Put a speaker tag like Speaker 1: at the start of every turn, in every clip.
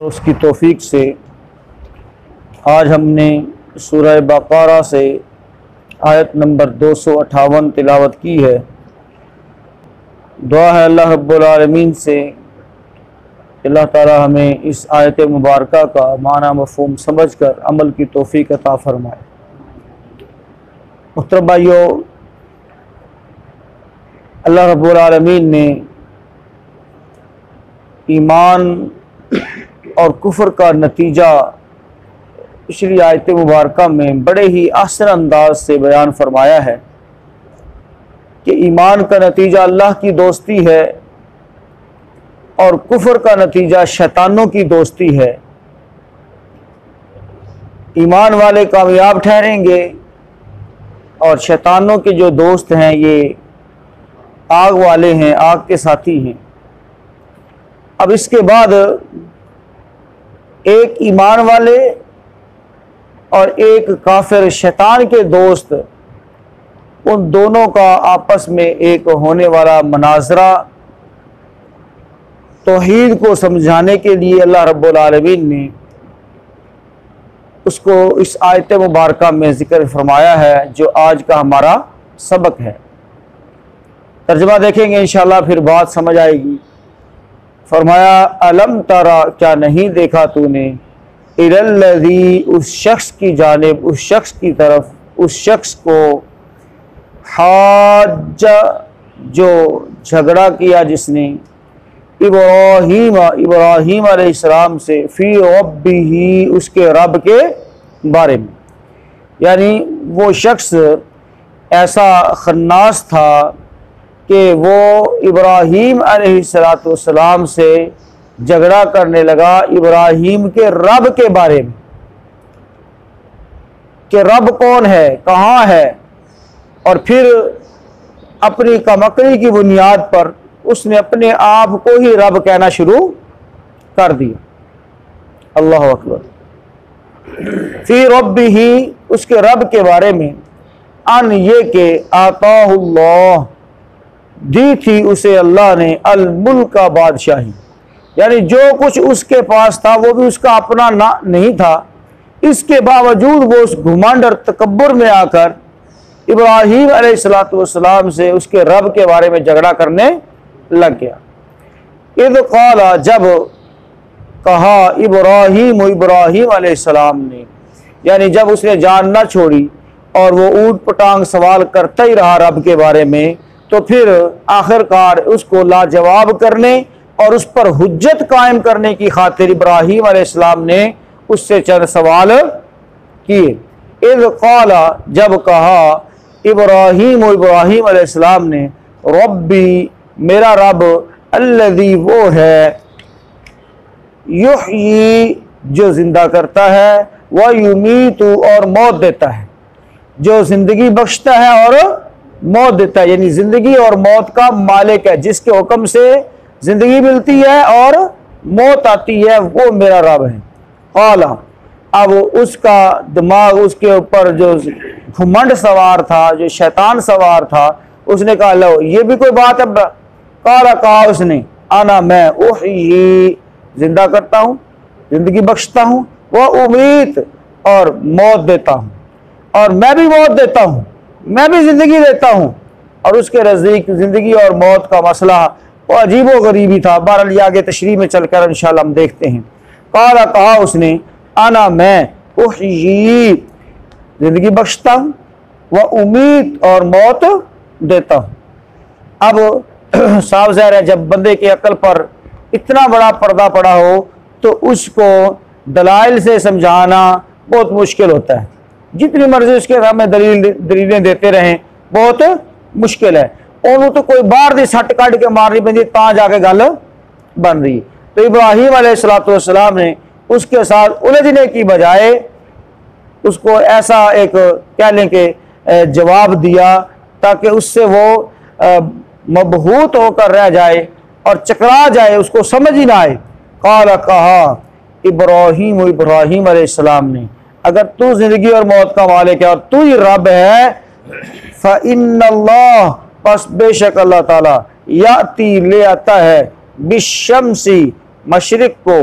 Speaker 1: उसकी तौफीक से आज हमने सूरह बक़रा से आयत नंबर 258 तिलावत की है। दुआ है अल्लाह रब्बुल आलमीन से अल्लाह ताला हमें इस आयत मुबारका का माना मफ़हूम समझकर अमल की तौफीक अता फरमाए। मुहतरम भाइयों, अल्लाह रब्बुल आलमीन ने ईमान और कुफ्र का नतीजा पिछली आयत मुबारका में बड़े ही आसान अंदाज से बयान फरमाया है कि ईमान का नतीजा अल्लाह की दोस्ती है और कुफ्र का नतीजा शैतानों की दोस्ती है। ईमान वाले कामयाब ठहरेंगे और शैतानों के जो दोस्त हैं ये आग वाले हैं, आग के साथी हैं। अब इसके बाद एक ईमान वाले और एक काफिर शैतान के दोस्त, उन दोनों का आपस में एक होने वाला मनाजरा तौहीद को समझाने के लिए अल्लाह रब्बुल आलमीन ने उसको इस आयत मुबारका में ज़िक्र फरमाया है, जो आज का हमारा सबक है। तर्जुमा देखेंगे इंशाअल्लाह, फिर बात समझ आएगी। फरमाया अलम तरा, क्या नहीं देखा तूने, इलल्लज़ी, उस शख्स की जानिब, उस शख्स की तरफ, उस शख्स को हाज्जा, जो झगड़ा किया जिसने, इब्राहीम अलैहिस्सलाम से, फ़ी रब्बिही, उसके रब के बारे में। यानी वो शख्स ऐसा खन्नास था कि वो इब्राहीम अलैहिस्सलाम से झगड़ा करने लगा इब्राहीम के रब के बारे में, कि रब कौन है, कहाँ है, और फिर अपनी कमकरी की बुनियाद पर उसने अपने आप को ही रब कहना शुरू कर दिया। अल्लाह अकबर। फी रब्बिही, उसके रब के बारे में, अन ये के आताहुल्लाह, दी थी उसे अल्लाह ने, अल मुल्क का बादशाही, यानी जो कुछ उसके पास था वो भी उसका अपना ना नहीं था। इसके बावजूद वो उस घुमंड और तकब्बुर में आकर इब्राहीम अलैहिस्सलाम से उसके रब के बारे में झगड़ा करने लग गया। इद क़ाला, जब कहा इब्राहीम अलैहिस्सलाम ने, यानी जब उसने जान ना छोड़ी और वो ऊट पटांग सवाल करता ही रहा रब के बारे में, तो फिर आखिरकार उसको लाजवाब करने और उस पर हुज्जत कायम करने की खातिर इब्राहीम अलैहिस्सलाम ने उससे चंद सवाल किए। इज़ क़ाला, जब कहा इब्राहीम अलैहिस्सलाम ने, रब्बी, मेरा रब, अल्लज़ी, वो है, युहयी, जो जिंदा करता है, व युमीतु, और मौत देता है, जो जिंदगी बख्शता है और मौत देता है, यानी जिंदगी और मौत का मालिक है, जिसके हुक्म से जिंदगी मिलती है और मौत आती है, वो मेरा रब है। क़ाला, अब उसका दिमाग, उसके ऊपर जो घुमंड सवार था, जो शैतान सवार था, उसने कहा लो ये भी कोई बात है। क़ाला, कहा उसने, आना, मैं, उहयी, जिंदा करता हूँ, जिंदगी बख्शता हूँ, वह उमीत, और मौत देता हूँ, और मैं भी मौत देता हूँ, मैं भी जिंदगी देता हूँ। और उसके नज़दीक जिंदगी और मौत का मसला वो अजीबो गरीबी था। बहरहाल ये आगे तशरीह में चलकर इंशाअल्लाह हम देखते हैं। क़ाला, कहा उसने, आना, मैं, उहयी, जिंदगी बख्शता हूँ, व उमीद, और मौत देता हूँ। अब साफ ज़ाहिर है, जब बंदे की अक्ल पर इतना बड़ा पर्दा पड़ा हो तो उसको दलाइल से समझाना बहुत मुश्किल होता है। जितनी मर्जी उसके सामने दलीलें देते रहें, बहुत मुश्किल है। उन्होंने तो कोई बाहर दी सट कट के मारनी पैंदी, ता जाके गल बन रही। तो इब्राहीम अलैहिस्सलाम ने उसके साथ उलझने की बजाय उसको ऐसा एक कह लें कि जवाब दिया, ताकि उससे वो मबहूत होकर रह जाए और चकरा जाए, उसको समझ ही ना आए। क़ाला, कहा इब्राहीम अलैहिस्सलाम ने, अगर तू जिंदगी और मौत का मालिक है और तू ही रब है, फ़इन्नल्लाह, बस बेशक अल्लाह ताला, याती, ले आता है, बिशम्सी, मशरिक को,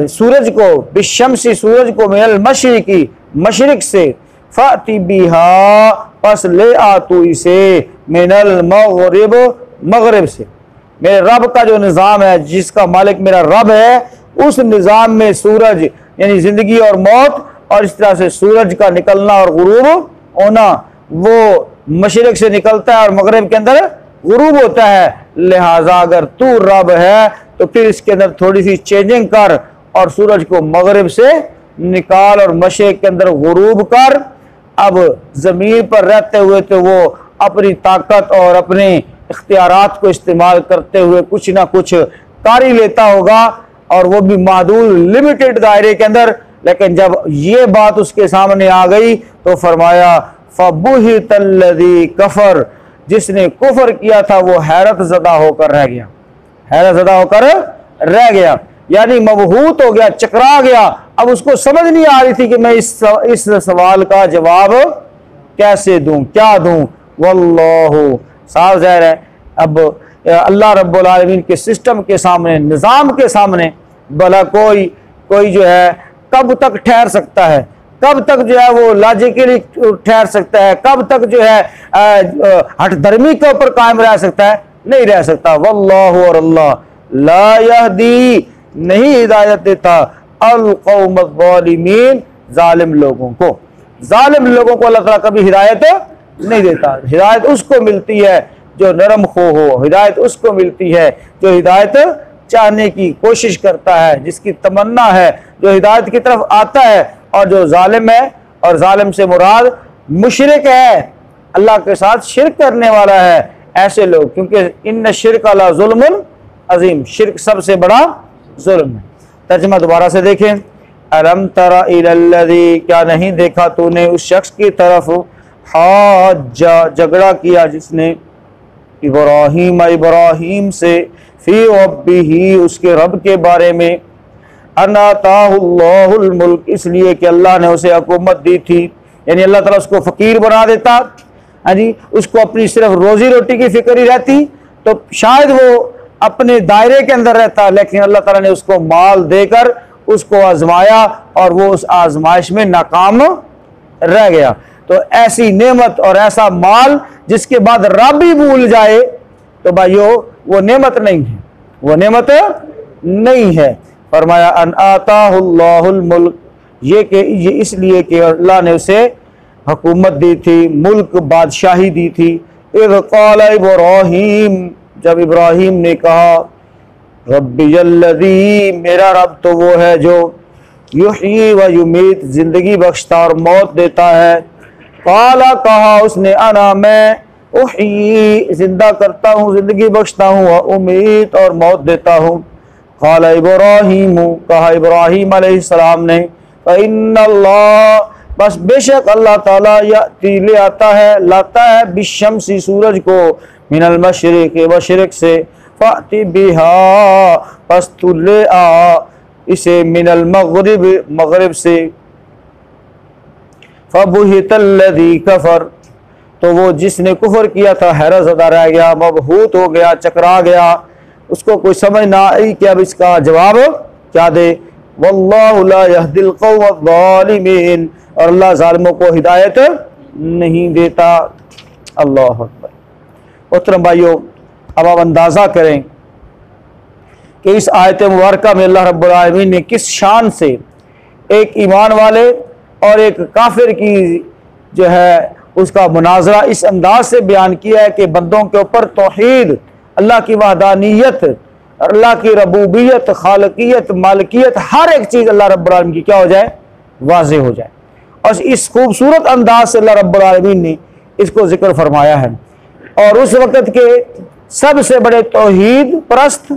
Speaker 1: सूरज को, बिशम्सी सूरज को, मिनल मशरिकी मशरिक से, फाती बिहा पस ले आ तू इसे, मिनल मगरिब मगरिब से। मेरे रब का जो निज़ाम है, जिसका मालिक मेरा रब है, उस निज़ाम में सूरज यानी ज़िंदगी और मौत, और इस तरह से सूरज का निकलना और गुरूब होना, वो मशरिक से निकलता है और मगरिब के अंदर गुरूब होता है। लिहाजा अगर तू रब है तो फिर इसके अंदर थोड़ी सी चेंजिंग कर और सूरज को मगरिब से निकाल और मशरिक के अंदर गुरूब कर। अब ज़मीन पर रहते हुए तो वो अपनी ताकत और अपने इख्तियारात को इस्तेमाल करते हुए कुछ ना कुछ कर ही लेता होगा, और वो भी महदूद लिमिटेड दायरे के अंदर। लेकिन जब ये बात उसके सामने आ गई तो फरमाया फबुहितल्लज़ी कफर, जिसने कुफर किया था वो हैरत ज़दा होकर रह गया, हैरत ज़दा होकर रह गया, यानी मबहूत हो गया, चकरा गया। अब उसको समझ नहीं आ रही थी कि मैं इस सवाल का जवाब कैसे दूं, क्या दूं। वल्लाहु, साफ ज़ाहिर है अब अल्लाह रब्बुल आलमीन के सिस्टम के सामने, निज़ाम के सामने भला कोई जो है कब तक ठहर सकता है, कब तक जो है वो लॉजिकली ठहर सकता है, कब तक जो है हठधर्मी के ऊपर कायम रह सकता है, नहीं रह सकता। वल्लाहु, और अल्लाह ला यहदी, नहीं हिदायत देता, अल कौम ज़ालिमीन, जालिम लोगों को। जालिम लोगों को अल्लाह ताला कभी हिदायत नहीं देता। हिदायत उसको मिलती है जो नरम खो हो, हिदायत उसको मिलती है जो हिदायत चाहने की कोशिश करता है, जिसकी तमन्ना है, जो हिदायत की तरफ आता है। और जो जालिम है, और जालिम से मुराद मुशरिक है, अल्लाह के साथ शिरक करने वाला है, ऐसे लोग, क्योंकि इन्न शिरक अला जुल्मुन अजीम, शिरक सबसे बड़ा जुल्म है। तर्जुमा दोबारा से देखें। अलम तरा इलल्लज़ी, क्या नहीं देखा तूने उस शख्स की तरफ, हाज्जा, झगड़ा किया जिसने, इब्राहीम से, फी रब्बिही, उसके रब के बारे में, अनाताहुल्लाहुल मुल्क, इसलिए कि अल्लाह ने उसे हुकूमत दी थी, यानी अल्लाह ताला उसको फ़कीर बना देता, हाँ जी, उसको अपनी सिर्फ रोजी रोटी की फिक्र ही रहती तो शायद वो अपने दायरे के अंदर रहता, लेकिन अल्लाह ताला ने उसको माल देकर उसको आजमाया और वो उस आजमाइश में नाकाम रह गया। तो ऐसी नेमत और ऐसा माल जिसके बाद रब ही भूल जाए तो भाइयों वो नेमत नहीं है, वो नेमत नहीं है। फरमाया अन आताहुल्लाहुल मुल्क, ये इसलिए कि अल्लाह ने उसे हुकूमत दी थी, मुल्क बादशाही दी थी। इज़ क़ाल इब्राहीम, जब इब्राहीम ने कहा, रब्बियल्लज़ी, मेरा रब तो वो है जो युही व युमीत, जिंदगी बख्शता और मौत देता है। क़ाला, कहा उसने, अना, मैं, उही, जिंदा करता हूँ, जिंदगी बख्शता हूँ, व उमीत, और मौत देता हूँ। क़ाला इब्राहीम, कहा इब्राहीम अलैहिस्सलाम ने, फ़इन्नल्लाह, बस बेशक अल्लाह ताला याती, ले आता है, लाता है, बिशम्सी, सूरज को, मिनल मशरिक, मशरिक से, फाती बिहा, बस तू ले आ इसे, मिनल मगरिब, मगरिब से, फबुहितल्लज़ी कफर, तो वो जिसने कुफर किया था हैरत ज़दा रह गया, मबहूत हो गया, चकरा गया, उसको कोई समझ ना आई कि अब इसका जवाब क्या दे। वल्लाहु ला यहदिल कौम ज़ालिमीन, और अल्लाह ज़ालिमों को हिदायत नहीं देता। अल्लाह अकबर। मोहतरम भाइयों, अब आप अंदाज़ा करें कि इस आयत मुबारका में अल्लाह रब्बुल आलमीन ने किस शान से एक ईमान वाले और एक काफिर की जो है उसका मुनाजरा इस अंदाज से बयान किया है कि बंदों के ऊपर तौहीद, अल्लाह की वहदानियत, अल्लाह की रबूबियत, खालकियत, मालिकियत, हर एक चीज़ अल्लाह रब्बुल आलमीन की क्या हो जाए, वाज़ेह हो जाए। और इस खूबसूरत अंदाज से अल्लाह रब्बुल आलमीन ने इसको जिक्र फरमाया है। और उस वक़्त के सबसे बड़े तौहीद परस्त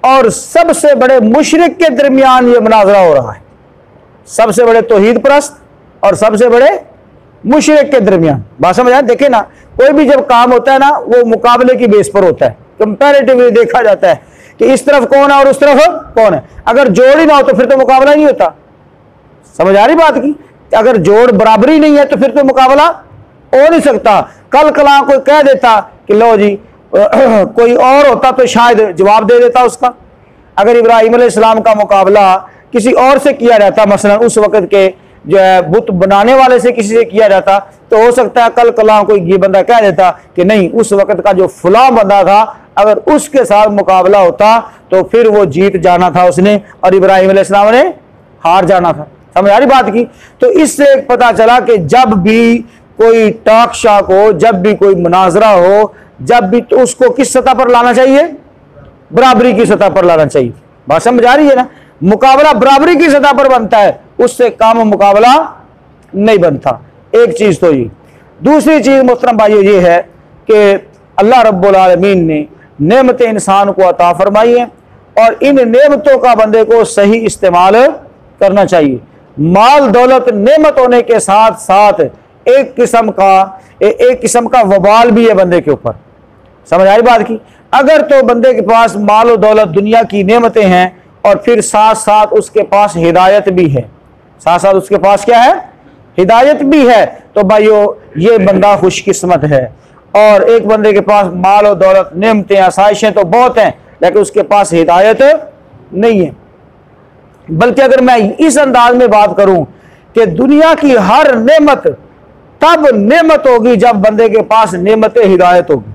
Speaker 1: और सबसे बड़े मुशरिक के दरमियान ये मुनाजरा हो रहा है, सबसे बड़े तौहीद परस्त और सबसे बड़े मुशरिक के दरमियान। बात समझ आए? देखे ना, कोई भी जब काम होता है ना वो मुकाबले की बेस पर होता है, कंपैरेटिवली देखा जाता है कि इस तरफ कौन है और उस तरफ कौन है। अगर जोड़ ही ना हो तो फिर तो मुकाबला नहीं होता। समझ आ रही बात की? अगर जोड़ बराबरी नहीं है तो फिर तो मुकाबला हो नहीं सकता। कल कला कोई कह देता कि लो जी कोई और होता तो शायद जवाब दे देता उसका। अगर इब्राहिम अलैहिस्सलाम का मुकाबला किसी और से किया जाता, मसलन उस वक़्त के जो है बुत बनाने वाले से किसी से किया जाता, तो हो सकता है कल कलाम कोई ये बंदा कह देता कि नहीं, उस वक़्त का जो फलां बंदा था, अगर उसके साथ मुकाबला होता तो फिर वो जीत जाना था उसने, और इब्राहिम अलैहिस्सलाम ने हार जाना था। समझ आ रही बात की? तो इससे पता चला कि जब भी कोई टॉक शॉक हो, जब भी कोई मुनाजरा हो, जब भी, तो उसको किस सतह पर लाना चाहिए? बराबरी की सतह पर लाना चाहिए। बात समझ आ रही है ना? मुकाबला बराबरी की सतह पर बनता है, उससे कम मुकाबला नहीं बनता। एक चीज तो ये। दूसरी चीज मोहतरम भाइयों ये है कि अल्लाह रब्बुल आलमीन ने नेमतें इंसान को अता फरमाई हैं, और इन नेमतों का बंदे को सही इस्तेमाल करना चाहिए। माल दौलत नेमत होने के साथ साथ एक किस्म का वबाल भी है बंदे के ऊपर। समझ आई बात की? अगर तो बंदे के पास माल और दौलत दुनिया की नेमतें हैं, और फिर साथ साथ उसके पास हिदायत भी है, साथ साथ उसके पास क्या है? हिदायत भी है, तो भाइयों ये बंदा खुशकिस्मत है। और एक बंदे के पास माल और दौलत, नेमतें, आसाइशें तो बहुत हैं, लेकिन उसके पास हिदायत नहीं है। बल्कि अगर मैं इस अंदाज में बात करूं कि दुनिया की हर नेमत तब नेमत होगी जब बंदे के पास नेमत हिदायत होगी।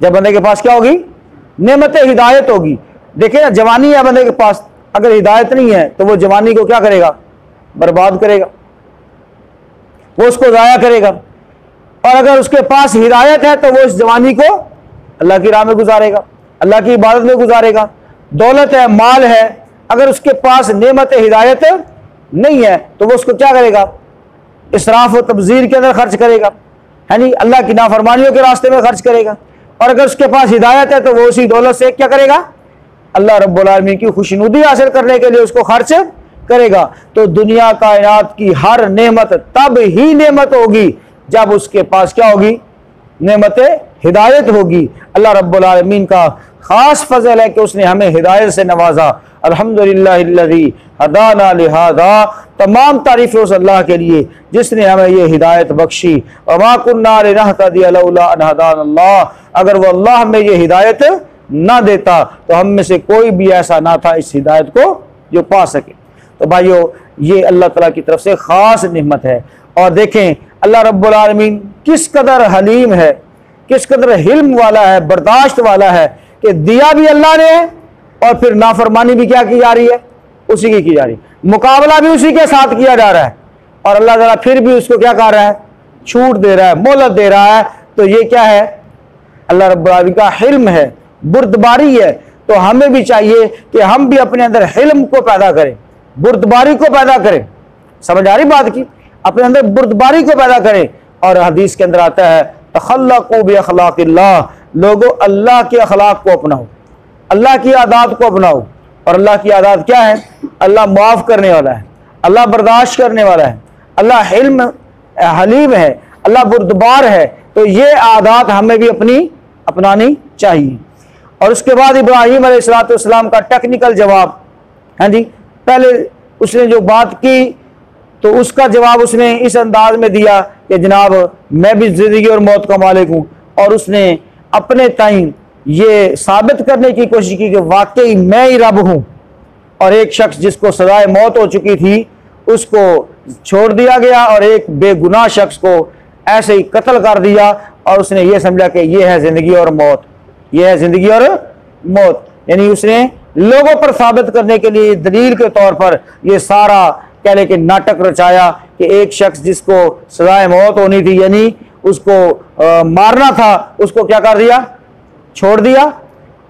Speaker 1: जब बंदे के पास क्या होगी? नेमत हिदायत होगी। देखिए ना, जवानी है बंदे के पास, अगर हिदायत नहीं है तो वो जवानी को क्या करेगा? बर्बाद करेगा, वो उसको जाया करेगा। और अगर उसके पास हिदायत है तो वो इस जवानी को अल्लाह की राह में गुजारेगा, अल्लाह की इबादत में गुजारेगा। दौलत है, माल है, अगर उसके पास नेमत हिदायत नहीं है तो वो उसको क्या करेगा? इसराफ और तब्जीर के अंदर खर्च करेगा, है नहीं, अल्लाह की नाफरमानियों के रास्ते में खर्च करेगा। और अगर उसके पास हिदायत है तो वो उसी दौलत से क्या करेगा? अल्लाह रब्बुल आलमीन की खुशनुदी हासिल करने के लिए उसको खर्च करेगा। तो दुनिया कायनात की हर नेमत तब ही नेमत होगी जब उसके पास क्या होगी? नेमत हिदायत होगी। अल्लाह रब्बुल आलमीन का खास फजल है कि उसने हमें हिदायत से नवाजा। अल्हम्दुलिल्लाहिल्लज़ी हदाना लिहादा, तमाम तारीफ़ उस अल्लाह के लिए जिसने हमें ये हिदायत बख्शी। वमा कुन्ना लिनहतदिया लौला अन हदानल्लाह, अगर वो अल्लाह हमें ये हिदायत ना देता तो हम में से कोई भी ऐसा ना था इस हिदायत को जो पा सके। तो भाइयों ये अल्लाह ताला की तरफ से खास नेमत है। और देखें अल्लाह रब्बुल आलमीन किस कदर हलीम है, किस कदर हिल्म वाला है, बर्दाश्त वाला है, कि दिया भी अल्लाह ने है और फिर नाफरमानी भी क्या की जा रही है? उसी की जा रही है, मुकाबला भी उसी के साथ किया जा रहा है, और अल्लाह ताला फिर भी उसको क्या कर रहा है? छूट दे रहा है, मोहलत दे रहा है। तो ये क्या है? अल्लाह रब्बुल आलमीन का हिल्म है, बुर्दबारी है। तो हमें भी चाहिए कि हम भी अपने अंदर हिल्म को पैदा करें, बुर्दबारी को पैदा करें। समझ आ रही बात की? अपने अंदर बुर्दबारी को पैदा करें। और हदीस के अंदर आता है तखल्लक़ू बिअख़लाक़िल्लाह, लोगों अल्लाह के अखलाक को अपनाओ, अल्लाह की आदात को अपनाओ। और अल्लाह की आदात क्या है? अल्लाह माफ़ करने वाला है, अल्लाह बर्दाश्त करने वाला है, अल्लाह हिल्म हलीम है, अल्लाह बुर्दबार है। तो ये आदात हमें भी अपनानी चाहिए। और उसके बाद इब्राहीम अलैहिस्सलाम का टेक्निकल जवाब, हाँ जी, पहले उसने जो बात की तो उसका जवाब उसने इस अंदाज में दिया कि जनाब मैं भी ज़िंदगी और मौत का मालिक हूँ। और उसने अपने ताईं ये साबित करने की कोशिश की कि वाकई मैं ही रब हूँ। और एक शख्स जिसको सजाए मौत हो चुकी थी उसको छोड़ दिया गया, और एक बेगुनाह शख्स को ऐसे ही कत्ल कर दिया। और उसने ये समझा कि ये है ज़िंदगी और मौत, ये है ज़िंदगी और मौत। यानी उसने लोगों पर साबित करने के लिए दलील के तौर पर ये सारा कह ले कि नाटक रचाया कि एक शख्स जिसको सजाए मौत होनी थी, यानी उसको मारना था, उसको क्या कर दिया? छोड़ दिया।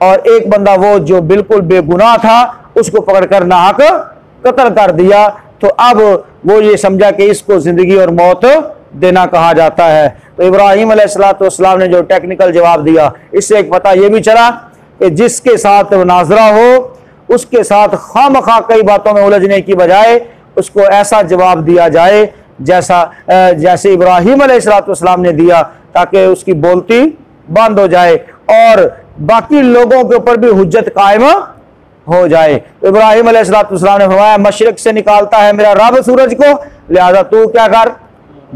Speaker 1: और एक बंदा वो जो बिल्कुल बेगुनाह था उसको पकड़कर नाहक कत्ल कर दिया। तो अब वो ये समझा कि इसको ज़िंदगी और मौत देना कहा जाता है। तो इब्राहीम अलैहिस्सलाम ने जो टेक्निकल जवाब दिया, इससे एक पता ये भी चला कि जिसके साथ मुनाजरा हो उसके साथ खामखा कई बातों में उलझने की बजाय उसको ऐसा जवाब दिया जाए जैसे इब्राहीम अलैहिस्सलाम ने दिया, ताकि उसकी बोलती बंद हो जाए और बाकी लोगों के ऊपर भी हुज्जत कायम हो जाए। इब्राहीम अलैहिस्सलाम ने फरमाया मशरिक से निकालता है मेरा रब सूरज को, लिहाजा तू क्या कर?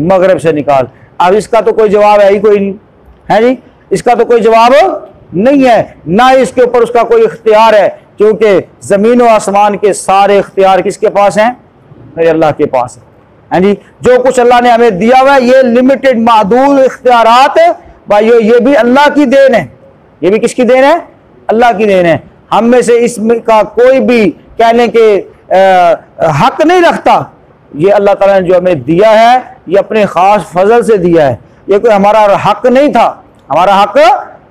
Speaker 1: मगरिब से निकाल। अब इसका तो कोई जवाब है ही कोई नहीं, है जी, इसका तो कोई जवाब नहीं है, ना इसके ऊपर उसका कोई इख्तियार है क्योंकि ज़मीन और आसमान के सारे इख्तियार किसके पास हैं? मेरे अल्लाह के पास है जी। जो कुछ अल्लाह ने हमें दिया हुआ है ये लिमिटेड महदूद इख्तियारात भाइयों, ये भी अल्लाह की देन है। ये भी किसकी देन है? अल्लाह की देन है। हम में से इसमें का कोई भी कहने के हक नहीं रखता। ये अल्लाह ताला ने जो हमें दिया है ये अपने खास फजल से दिया है। ये कोई हमारा हक नहीं था, हमारा हक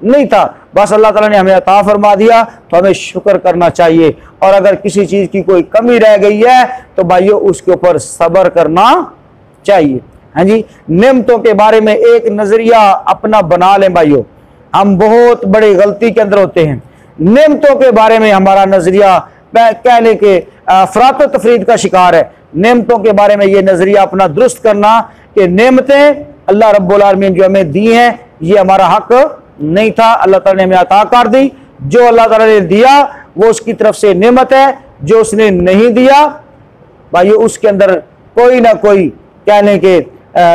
Speaker 1: नहीं था, बस अल्लाह ताला ने हमें अता फरमा दिया, तो हमें शुक्र करना चाहिए। और अगर किसी चीज़ की कोई कमी रह गई है तो भाइयों उसके ऊपर सब्र करना चाहिए। हाँ जी, नेमतों के बारे में एक नज़रिया अपना बना लें भाइयों। हम बहुत बड़ी गलती के अंदर होते हैं। नेमतों के बारे में हमारा नज़रिया कहने के अफरात व तफरीद का शिकार है। नेमतों के बारे में ये नज़रिया अपना दुरुस्त करना कि नेमतें अल्लाह रब्बुल आलमीन जो हमें दी हैं ये हमारा हक नहीं था, अल्लाह ताला ने हमें अता कर दी। जो अल्लाह ताला ने दिया वो उसकी तरफ से नेमत है, जो उसने नहीं दिया भाइयों उसके अंदर कोई ना कोई कहने के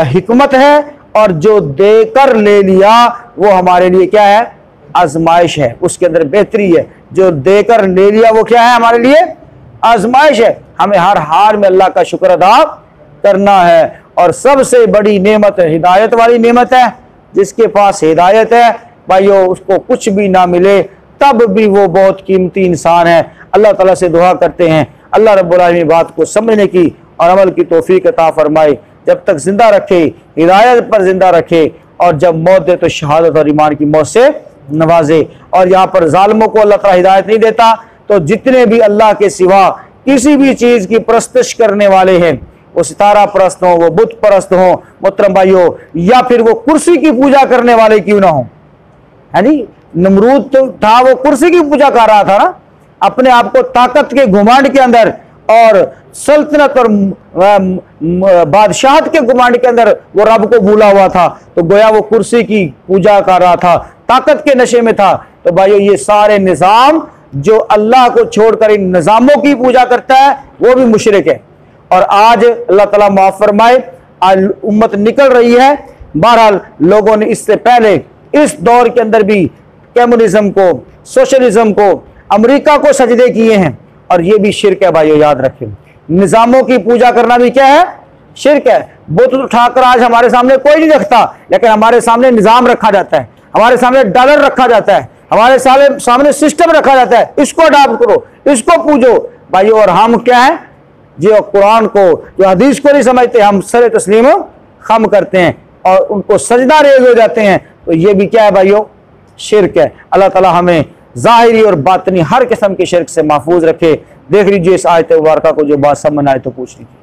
Speaker 1: हिकमत है। और जो देकर ले लिया वो हमारे लिए क्या है? आजमाइश है, उसके अंदर बेहतरी है। जो देकर ले लिया वो क्या है? हमारे लिए आजमाइश है। हमें हर हाल में अल्लाह का शुक्र अदा करना है। और सबसे बड़ी नेमत हिदायत वाली नेमत है। जिसके पास हिदायत है भाइयों उसको कुछ भी ना मिले तब भी वो बहुत कीमती इंसान है। अल्लाह ताला से दुआ करते हैं अल्लाह रब्बुल आलमीन बात को समझने की और अमल की तौफीक अता फरमाए, जब तक जिंदा रखे हिदायत पर जिंदा रखे, और जब मौत दे तो शहादत और ईमान की मौत से नवाजे। और यहाँ पर जालिमों को अल्लाह ताला हिदायत नहीं देता, तो जितने भी अल्लाह के सिवा किसी भी चीज़ की परस्तिश करने वाले हैं, वो सितारा परस्त हों, वो बुत परस्त हों मोहतरम भाइयों, या फिर वो कुर्सी की पूजा करने वाले क्यों ना हो। है जी, नमरूद तो था वो कुर्सी की पूजा कर रहा था ना, अपने आप को ताकत के घुमांड के अंदर और सल्तनत और बादशाहत के घुमांड के अंदर वो रब को भूला हुआ था। तो गोया वो कुर्सी की पूजा कर रहा था, ताकत के नशे में था। तो भाइयों ये सारे निज़ाम जो अल्लाह को छोड़कर इन निज़ामों की पूजा करता है वो भी मुशरिक है। और आज अल्लाह ताला माफ फरमाए आज उम्मत निकल रही है। बहरहाल लोगों ने इससे पहले इस दौर के अंदर भी कम्युनिज्म को, सोशलिज्म को, अमेरिका को सजदे किए हैं, और ये भी शिर्क है भाइयों, याद रखें। निज़ामों की पूजा करना भी क्या है? शिर्क है। बुत उठाकर आज हमारे सामने कोई नहीं रखता, लेकिन हमारे सामने निज़ाम रखा जाता है, हमारे सामने डॉलर रखा जाता है, हमारे सामने सिस्टम रखा जाता है, इसको अडॉप्ट करो, इसको पूजो भाइयों। और हम क्या है? जो कुरान को, जो हदीस को नहीं समझते, हम सर तस्लीम खम करते हैं और उनको सजदा रेज़ हो जाते हैं। तो ये भी क्या है भाइयों? शिर्क है। अल्लाह ताला हमें ज़ाहिरी और बातनी हर किस्म के शिर्क से महफूज रखे। देख लीजिए इस आयत मुबारका को, जो बात समझ आए तो पूछ लीजिए।